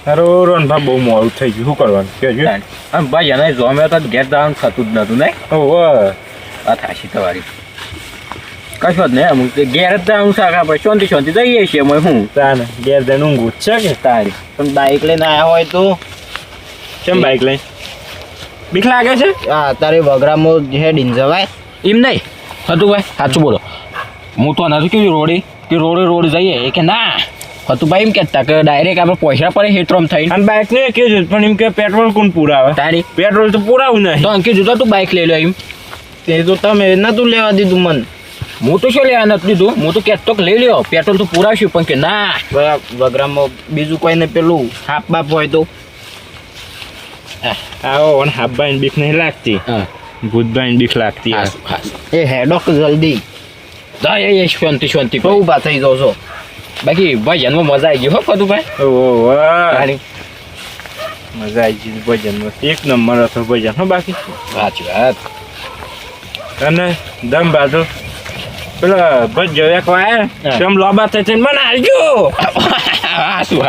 રોનભા બહુ મોડું થઈ ગયું, શું કરવાનું કેજો. અને ભાઈ એને જોમે તો ઘેર જવાનું થતું જ નતું નહીં. આ થાશી તમારી કશો જ નહીં, અમુક ઘેર જ જવાનું શાક આપણે શાંતિ શાંતિ જઈએ છીએ અમે. હું તાને ઘેર જઈને ઊંઘું જ છે કે તારી પણ બાઇક લઈને આવ્યા હોય તો કેમ બાઇક લઈને બીક લાગે છે? હા તારે વગરામાં હેડીને જવાય એમ નહીં હતું ભાઈ, સાચું બોલો. હું તો નથી કેવું રોડે જઈએ એ કે ના હતું ભાઈ એમ કહેતા કે ડાયરેક્ટ આપણે પૈસા પડે હેઠળ થઈ. અને બાઇક ને કેવું પણ એમ કે પેટ્રોલ કોણ પુરાવે? તારી પેટ્રોલ તો પુરાવું નહીં. તો અંકિત જોતા તું બાઇક લઈ લો એમ. તે તો તમે નતું લેવા દીધું મને. હું તો શું લેવા નથી દીધું, હું તો કહેતો કે લઈ લ્યો પેટ્રોલ તો પુરાવશું, પણ કે ના વગરામાં બીજું કોઈને પેલું હાફ બાપ હોય તો આવો અને હાફબાઈ બીક નહીં લાગતી, ભૂતબાઈ બીક લાગતી. એ હેડોક જલ્દી એ શાંતિ બહુ ઊભા થઈ જાવ છો. બાકી ભજનમાં મજા આવી ગઈ હો ફતુભાઈ. મજા આવી ગઈ ભજનમાં, એક નંબર હતો ભજન હો. બાકી સાચી વાત. અને દમ બાજુ પેલા ભજો એક વાર કેમ લોબા થઈ મને આવજો. હાચું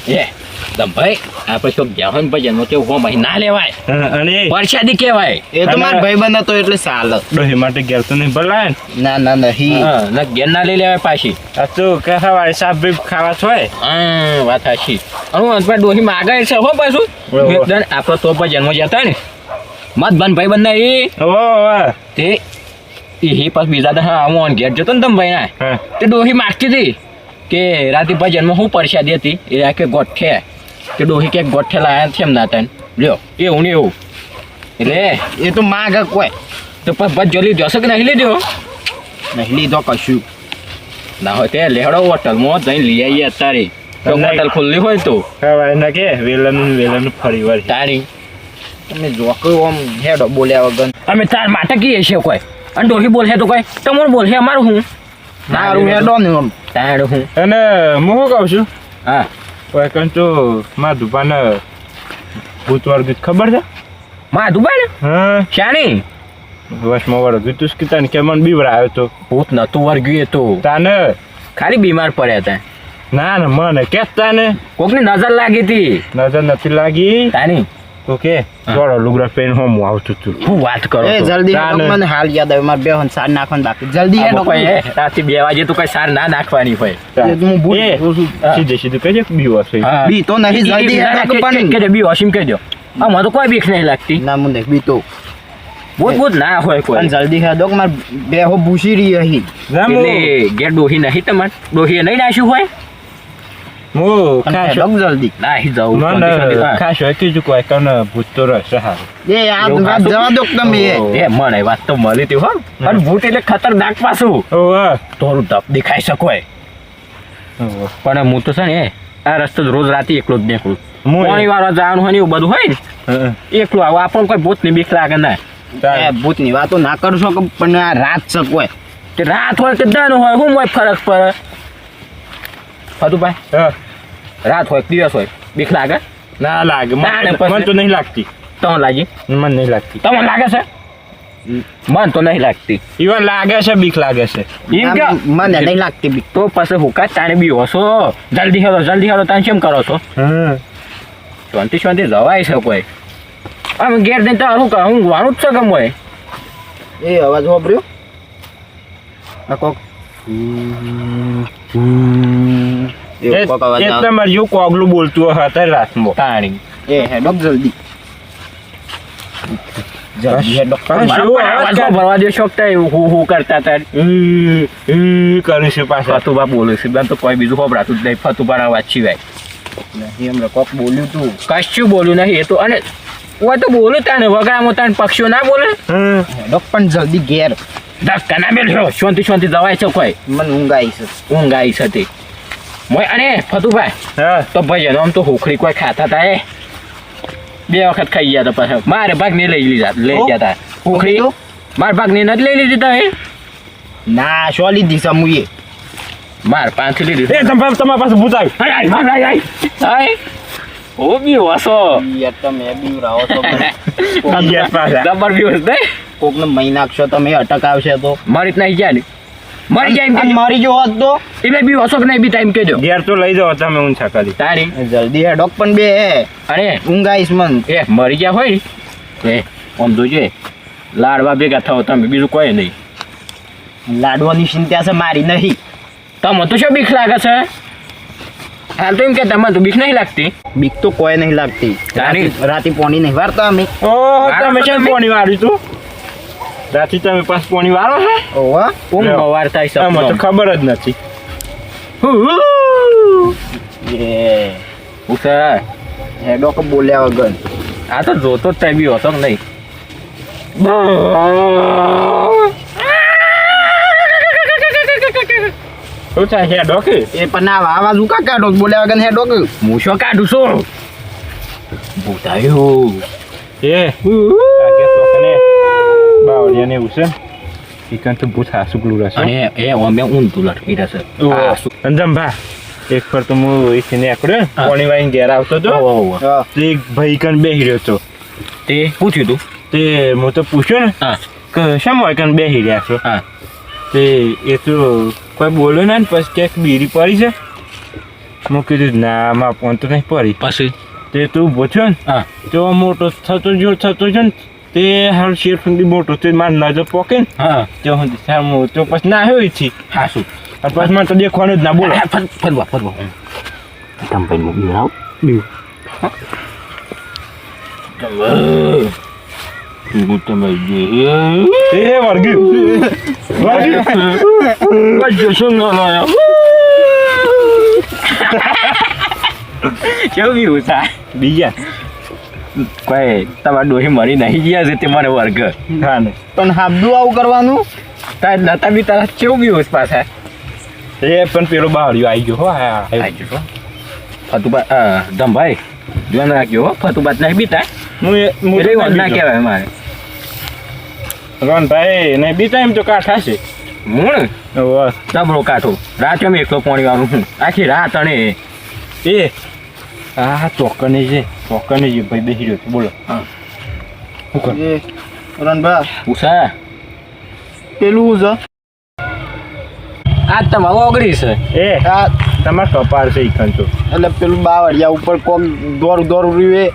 એ દમભાઈ આપણે શું ગયા હોય ને ભજનમાં કેવું હો ભાઈ ના લેવાય અને પરસાદી કહેવાય. એ તો મારો ભાઈબંધ હતો એટલે ચાલે. ડોહી માટે ઘેર તો નહીં ભલાય ના નહીં ના ઘેર ના લઈ લેવાય પાછી. આ તો કહેવા વાળી સાફ બીફ ખાવા છો. વાત સાચી. હું ડોહી માગે છે હો પાછું આપણે તો ભજનમાં જતા ને મત બન ભાઈ બંધ એ તે એ પાછ બીજા હા હું ઘેર જતો ને દમભાઈ ના તે ડોહી માગતી હતી કે રાતે ભજનમાં શું પરસાદી હતી એ આખે ગોઠે કે ડોહી ક્યાંક ગોઠે લાયા છે એમ ના તને લ્યો એવું ને એવું એટલે એ તો માગ કોઈ તો બસ જો લીધો હશે કે નહીં લીધો? નહીં લીધો કશું ના હોય તે લેહડો હોટલમાં જઈને લઈ આવીએ અત્યારે હોટલ ખુલ્લી હોય તો ના કે વેલાનું ફરી વાર તારી તમે જોકું આમ હેડો બોલ્યા વગર અમે તાર માટે કહીએ છીએ કોઈ અને ડોહી બોલશે તો કોઈ તમારું બોલશે અમારું હું મારું હેડો ને આમ તાર હું અને હું શું કહું છું હા કોઈ કન તો મારા દુકાન ભૂતવાર ગીત ખબર છે? માં દુબાઈ ને હા શાની વર્ષમાં વાળો ગીતું કીધા ને કે મને બીવરા આવ્યો તો ભૂત નતું વર્ગ્યું એ તો તાને ખાલી બીમાર પડ્યા હતા. ના ને મને કેતા ને કોકની નજર લાગી હતી. નજર નથી લાગી તાની તો કે જોડો લુગડા પહેરીને હું આવતું તું. હું વાત કરો એ જલ્દી હેડો, મને હાલ યાદ આવ્યું મારે બેહન સાર નાખવાનું બાકી. જલ્દી હેડો રાતે 2 વાગે તો કઈ સાર ના નાખવાની હોય. હું ભૂલ સીધે કહેજે બીવો છે. બી તો નહીં જલ્દી હેડો પણ કે બી વોશિંગ કહી દો. આમાં તો કોઈ બીક નહીં લાગતી. ના મને બી તો બહુ ના હોય કોઈ. પણ જલ્દી હેડો મારે બેહો ભૂસી રહી અહીં એટલે ઘેર ડોહી નહીં તમારે ડોહી નહીં નાખ્યું હોય હું ખાશો જલ્દી નાહી જાઉં ખાશો કીધું કોઈ કને ભૂત તો રહેશે હારું. એ આ વાત જવા દો તમે એ મને વાત તો મળી હતી હો. અને ભૂત એટલે ખતરનાક પાછું થોડું ધપ દેખાઈ શકો પણ હું તો છે ને આ રસ્તો રોજ રાતે એકલો જ નીકળું. પાણી વાળવા જવાનું હોય ને એવું બધું હોય ને એકલું આવું આપણને કોઈ ભૂતની બીક લાગે ના. ભૂતની વાતો ના કરશો કે પણ આ રાત છે કોઈ તે રાત હોય કે દન હોય શું હોય ફરક પડે ફતુભાઈ? રાત હોય દિવસ હોય બીક લાગે? ના લાગે મને તો નહીં લાગતી. તમને લાગી? મને નહીં લાગતી. તમને લાગે છે? મન તો નહીં લાગતી. ઈવન લાગે છે બીક લાગે છે. મને નહીં લાગતી બીક. તો પછી હુકા તાણે બી હશો જલ્દી હેલો તાને કેમ કરો છો? શાંતિ જવાય છે કોઈ આમ ઘેર જઈને તારું કહું ઊંઘવાનું જ છે ગમ હોય. એ અવાજ વાપર્યો આ કોક તમારે જેવું કોગલું બોલતું હોય અત્યારે રાતમાં તાણી એ હેડો જલ્દી ભરવા દે શોખ થાય હું કરતા તાર કરું છું પાછા ફતુભા બોલું છું તો કોઈ બીજું ખબરાતું જ નહીં ફતુભા અવાજ સિવાય હમણાં કોક બોલ્યું તું કશું બોલ્યું નહીં એ તો અને હું તો બોલું તાને વગરામાં તાને પક્ષીઓ ના બોલે હેડો પણ જલ્દી ઘેર ધક્કા ના બેઠો શાંતિ જવાય છે કોઈ મને ઊંઘ આવી છે તે મોય અને ફતુભાઈ તો ભાઈ એનો આમ તો હોખરી કોઈ ખાતા તા એ 2 વખત ખાઈ ગયા હતા પછી મારે ભાગ ને લઈ ગયા હતા હોખરી માર ભાગ ને નથી લઈ લીધી તા એ ના શો લીધી છે મુએ માર 5 લીધી તમારા પાસે ભૂત આવ્યું. ઓ બી વાસો તમે બી રાવો છો જબર બી હશે કોકને મહી નાખશો તમે અટક આવશે તો મારી રીતના ગયા ને મરી જાય એમ અને કહેજો. મરી ગયો હોત તો એટલે બી હશો કે નહીં બી ટાઈમ કહેજો. ઘેર તો લઈ જાઓ તમે ઊંચા કરી. તારી જલ્દી હેડોક પણ બે હે અરે ઊંઘ આઈશ મન એ મરી ગયા હોય ને તો એ આમ જોજે લાડવા ભેગા થાવ તમે બીજું કોઈ નહીં. લાડવાની ચિંતા છે મારી નહીં. તમે તો શું બીક લાગે છે હાલ તો એમ કે તમને તો બીક નહીં લાગતી. બીક તો કોઈ નહીં લાગતી. તારી? રાતે પોણી નહીં વારતા અમે. ઓહો તમે વારો કેમ તમે? પોણી વાળ્યું તું રાતી તમે પાસ પોણી વાળો હે ઓવા ઊંઘ વાર થાય આમાં તો સપનો ખબર જ નથી. એ ઉસા હેડોક બોલ્યા વગર આ તો જોતો જ બી હતો કે નહીં. શું થાય હે ડોકી એ પણ આ આવાજ ઉકા કાઢો બોલ્યા વગર હેડોક. હું શું કાઢું છું ભૂતાયો. એ આગે તો કને બાવળિયાને એવું છે ઈકન તો ભૂત હાસુકલું રહેશે. અને એ અમે ઊંધું લટકી રહેશે. ઓહો. અંજમભા એક ફર તો હું એથી નીકળ્યો ને, હા. પોણી વાળીને ઘેર આવતો હતો હા. તો એક ભાઈ કન બેહી રહ્યો હતો તે પૂછ્યું તું. તે હું તો પૂછ્યો ને હા કે શા હોય કન બેહી રહ્યા છો હા તે એ તો કોઈ બોલ્યો ને પછી ક્યાંક બીરી પડી છે હું કીધું ના માં ફોન તો નહીં પડી પછી તે તું ઊભો થયો ને હા તો મોટો થતો જો ને તે હાલ શેર સુધી મોટો તે માર નજર પોકે ને હા તે હું સામું તો પછી ના આવ્યો ઈથી હા શું અને પછી મને તો દેખવાનું જ ના બોલો ફરવા તમે ભાઈ મૂકી આવ બીજું તમે એ વળગ્યું શું ના કેવું બી થાય બીજા કોઈ તમારા ડોહી મરી નહીં ગયા છે તે મને વર્ગ હા ને પણ હાબદું આવું કરવાનું. તાર નતા બી તારા કેવું બી હોશ પાછા એ પણ પેલો બાવળિયો આવી ગયો હો હા આવી જશો ફતુબા ધમભાઈ જોન રાખજો હો ફતુબાત નહીં બીતા એટલે વાત ના કહેવાય મારે રોનભાઈ ને બી ટાઈમ તો કાઠા છે મૂળ ઓહ, તબરો કાઠો રાત અમે એકલો પાણી વાળું હું આખી રાત અને એ હા ચોકને છે ભાઈ બેસી રહ્યો છે બોલો હા. શું કર એ રણભા ઉષા પેલું છે આ તમારું ઓગળી છે એ આ તમારે કપાળ છે ઈકન તો એટલે પેલું બાવળિયા ઉપર કોક દોર રહ્યું એ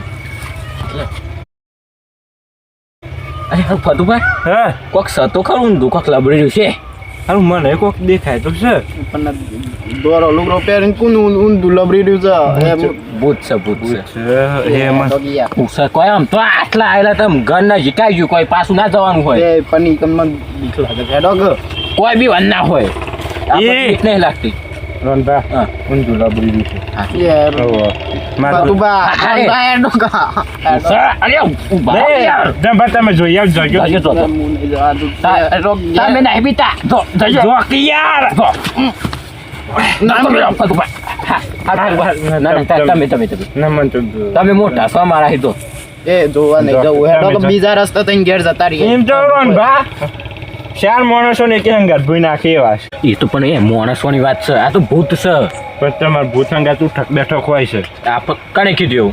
અરે ફતુબા હા કોક સતો ખરું ને કોક લબડી રહ્યું છે હારું મને કોક દેખાય તો છે પણ દોર લુગડો પહેરીને કોણ ઊંધું લબડી રહ્યું છે એમ. ભૂત છે ભૂત છે એ એમાં ડોગિયા. ઉષા કોઈ આમ તો આટલા આવેલા તમે ઘર ના જીકાઈ ગયું કોઈ પાછું ના જવાનું હોય એ પણ ઈ કનમાં બીક લાગે છે હેડોક. કોઈ બી વાર ના હોય એ. બીક નહીં લાગતી રોનભા હા. ઊંધું લાબડી રહ્યું છે એ ઓહ, મારું બતુબા અરે. રણભા હેડોક. ઉષા, અરે ઉભા રહો યાર. ધંભા તમે જોઈ આવજો જજો, જજો. હેડોક તમે નહીં બીતા જો જજો જોક યાર જો ના તમે જાઓ, ફતુબા. હા, હા, ફતુબા. ના, ના, તમે ના મન તો તમે મોટા છો મારા હિતો એ જોવા નહીં જવું હેડોક બીજા રસ્તે થઈને ઘેર જતા રહીએ. એમ તો રોનભા ચાર માણસો ને કે હંગાત ભૂઈ નાખે એવા છે એ તો પણ એ માણસોની વાત છે આ તો ભૂત છે પણ તમારે ભૂત હંગાત ઉઠક બેઠક હોય છે આ કણે કીધું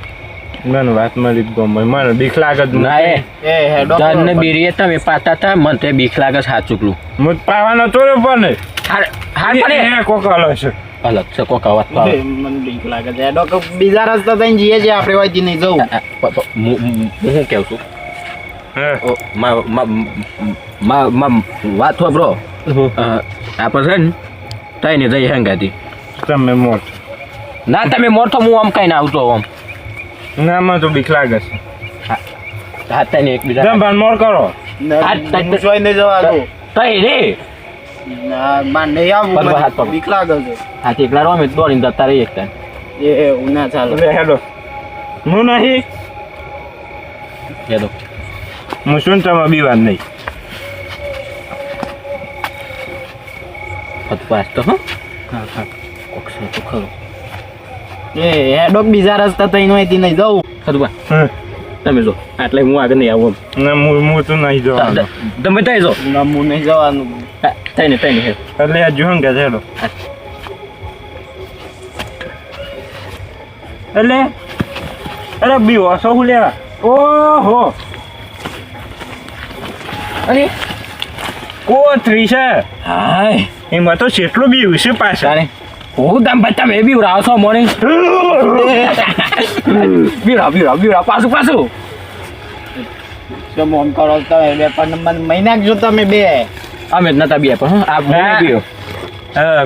મને વાત મળી જ ગમે મને બીક લાગે જ ના એ એ હેડોક ધન બીરીએ તમે પાતા હતા મને તો એ બીક લાગે છે સાચુકલું હું પાવાનો તો પણ હાર હાર પણ એ કોક અલગ છે અલગ છે કોક અવાજ એ, પાવે મને બીક લાગે છે હેડોક બીજા રસ્તે થઈને જઈએ છીએ આપણે હોયથી નહીં જવું. હું શું કહું છું હા ઓ, વાત બ્રો આપણે છે ને તઈ ને જઈ હંગાતી તમે મોટ ના તમે મોટો હું આમ કઈ ના આવતો આમ ના મને તો બીક લાગે છે હાથ તઈ ને એકબીજા ધંભાન મોર કરો હું સોય નહીં જવા દઉં. તઈ રે ના, માર નહીં આવવું, પગ મને હાથ પગ. બીક લાગે છે. હાથી એકલા રહો અમે દોડીને જતા રહીએ એક ટાઈમ એ હું ના ચાલે. એટલે હેડો હું નહીં યાદો હું શું તમે બીવાન નહીં ફતપાસ તો હા કોક છે તો ખરું એ હેડોક બીજા રસ્તા થઈને હોયથી નહીં જવું. ફતપા હા તમે જો આટલે હું આગળ નહીં આવું ના હું તો નહીં જોવાનો તમે તઈ જો ના, હું નહીં જવાનું. તઈ ને હે એટલે આ જોન કે હેડો એટલે અરે બીવો છો હું લેવા ઓહો અરે કોથરી છે હાય એમાં તો જેટલું બી છે પાછા તારે હું તમે તમે એ બી રાવ છો મોર્નિંગ બીરા પાછું તો મોમ કરો તમે બે પણ મહિના જો તમે બે અમે જ નતા બે પણ આ હા. બીયો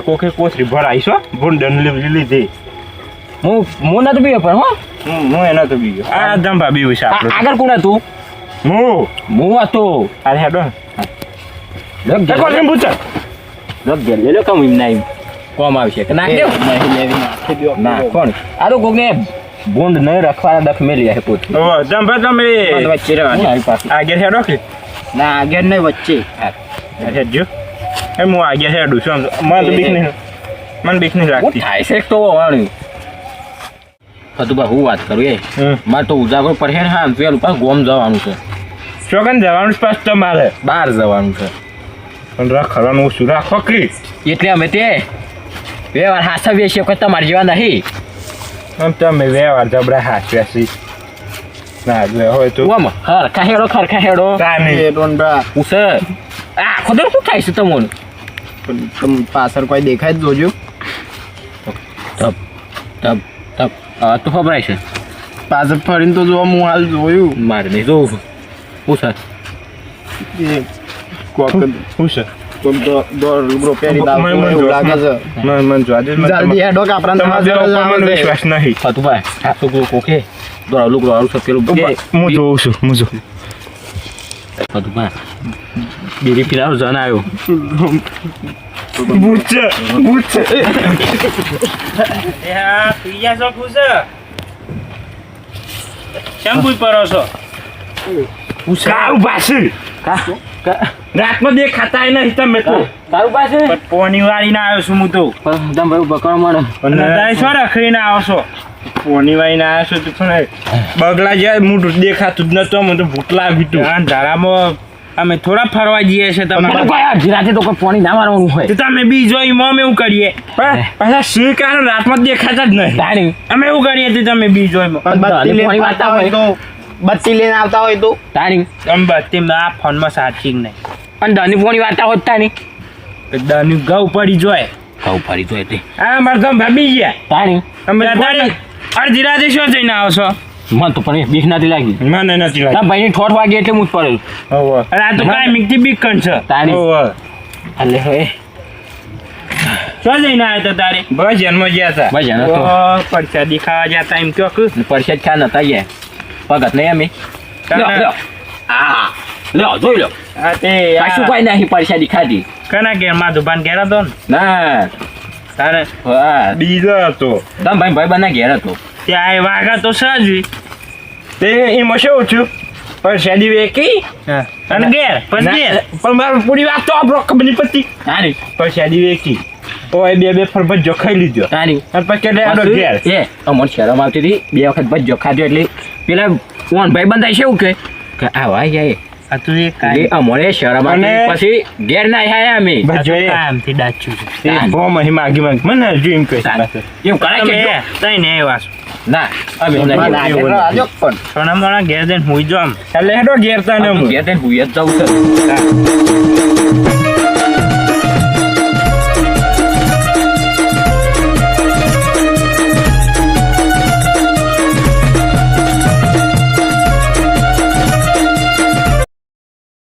કોકે કોથરી ભરાઈશ હો ભૂંડન લીધી હું નતો બીયો પણ હો હું એના તો બી આ દંભા બી છે આપણે આગળ કોણ હતું હું હતો અરે હેડો લગ એ કોથરી પૂછ ઘેર લે લો કમ એમ ના એમ કોમ આવશે કે ના કેવ નહીં લેવી નાખી દો ના કોણ આ તો કોકને ભૂંડ નહીં રખવાના દખ મેલી આ પોત ઓ દંભા તમે વચ્ચે રહેવાની આવી પાસે આગળ હેડો કે ના આગળ નહીં વચ્ચે હેડજો એ હું આગળ હેડું છું મને તો બીક નહીં મને બીક નહીં હું લાગતી થાય છે તો વાણ્યું હતું બા હું વાત કરું એ મારે તો ઉજાગર પર હે હા પેલું પાસ ગોમ જવાનું છે ચોકન જવાનું પાસ તમારે બહાર જવાનું છે પણ રાખવાનું ઓછું રાખો કે એટલે અમે તે વ્યવહાર હાસા વેચીએ કોઈ તમારે જેવા નહીં આમ તમે વ્યવહાર જબરા હાચવ્યા છે ના જો હોય તો ઓમ ખરખા હેડો તાને એ ડોંડા ઉસે આ ખોદર શું થાય છે તમને તમે પાછળ કોઈ દેખાય જ જોજો તપ તપ તપ આ તો ખબર છે પાછળ ફરીને તો જો હું હાલ જોયું મારે નહીં જોવું ઉસે એ કોક શું છે કોક તો દોર લુગડો પહેરી દાવ એવું લાગે છે મન જો આજે જલ્દી હેડો કે આપણને તમારો વિશ્વાસ નહીં હતું ભાઈ આ તો કોકે દોરા લુગડો આવું છે પેલું હું જોઉં છું હું જોઉં હતું ભાઈ બીરી પીલાવ જન આવ્યો બુચ્ચે એ હા પિયા છો ખુશ શેમ્પુ પરો છો કાઉ બાસી રાતમાં દેખાતા નહીં તમે તો તારું પાસે પણ પોની વાળીને આવ્યો છું હું તો દમ ભાઈ બકરો મળે પણ તારે શું રખડીને આવો છો પોની વાળીને આવ્યો છું તો પણ બગલા જાય મોઢું દેખાતું જ નતું મને તો ભૂખ લાગી તું આ ધારામાં અમે થોડા ફરવા જઈએ છે તમે ધીરાતે તો કોઈ પાણી ના મારવાનું હોય તો તમે બી જોઈ મોમ એવું કરીએ પણ પાછા શી કારણ રાતમાં દેખાતા જ નહીં તાણી અમે એવું કરીએ તો તમે બી જોઈ બત્તી લઈને આવતા હોય તો બત્તી લઈને આવતા હોય તો તાણી તમે બત્તી આ ફોનમાં સાચી નહીં અને ધની પોણી વાર્તા હોત તાણી દાની ઘઉં પડી જોય કહું ફરી તો તે આ મારે તમે ભાબી ગયા તાણી તમે અડધી રાતે શું જઈને આવો છો મને તો પણ બીક નથી લાગી મને નથી ના લાગતું ભાઈની ઠોઠ વાગે એટલે હું જ પડેલું અરે આ તો કાંઈ મીકથી બીક કણ છે તાણી એટલે હવે શું જઈને આવ્યા હતા તારે બસ જન્મ ગયા હતા બસ જન્મ તો. પરસાદી ખાવા જતા એમ કયો કે પરસેદ ખા નતા ગયા પગત નહીં અમે લ્યો, લ્યો. આ લ્યો જોઈ લો આ તે કશું કોઈ નહીં પરસાદી ખાધી કના ઘેર માં દુકાન ઘેર હતો ને ના તારે હા બીજો હતો તમ ભાઈ બના ઘેર હતો ત્યાં એ વાઘા તો સજવી તે એમાં શું છું પરસાદી વેકી અને ઘેર પછી ઘેર પણ મારું પૂરી વાત તો આપણો ખબર નહીં પતી તાણી પરસાદી વેકી ઓય બે ફરબજો ખાઈ લીધો તાણી અને પછી એટલે આડો ઘેર એ અમર શરમ આવતી હતી બે વખત ભજ્જો ખાધો એટલે પેલા કોણ ભાઈ બંધાય છે એવું કે આ વાય જાય આ તો એ એ અમરે શરમ આવતી અને- પછી ઘેર ના આયા અમે ભજ્જો કામથી દાચ્યું છે તાન. બહુ મહી માગી મને હજુ એમ કહે તાન. છે એવું કરે કે જો. તઈ ને એવા છો ના અમે ના, નહીં. ના, આગળ આજો પણ સોના મોના ઘેર જઈને હુઈ જો આમ એટલે હેડો ઘેર તને આપણે ઘેર થઈને હુઈ જ જવું છે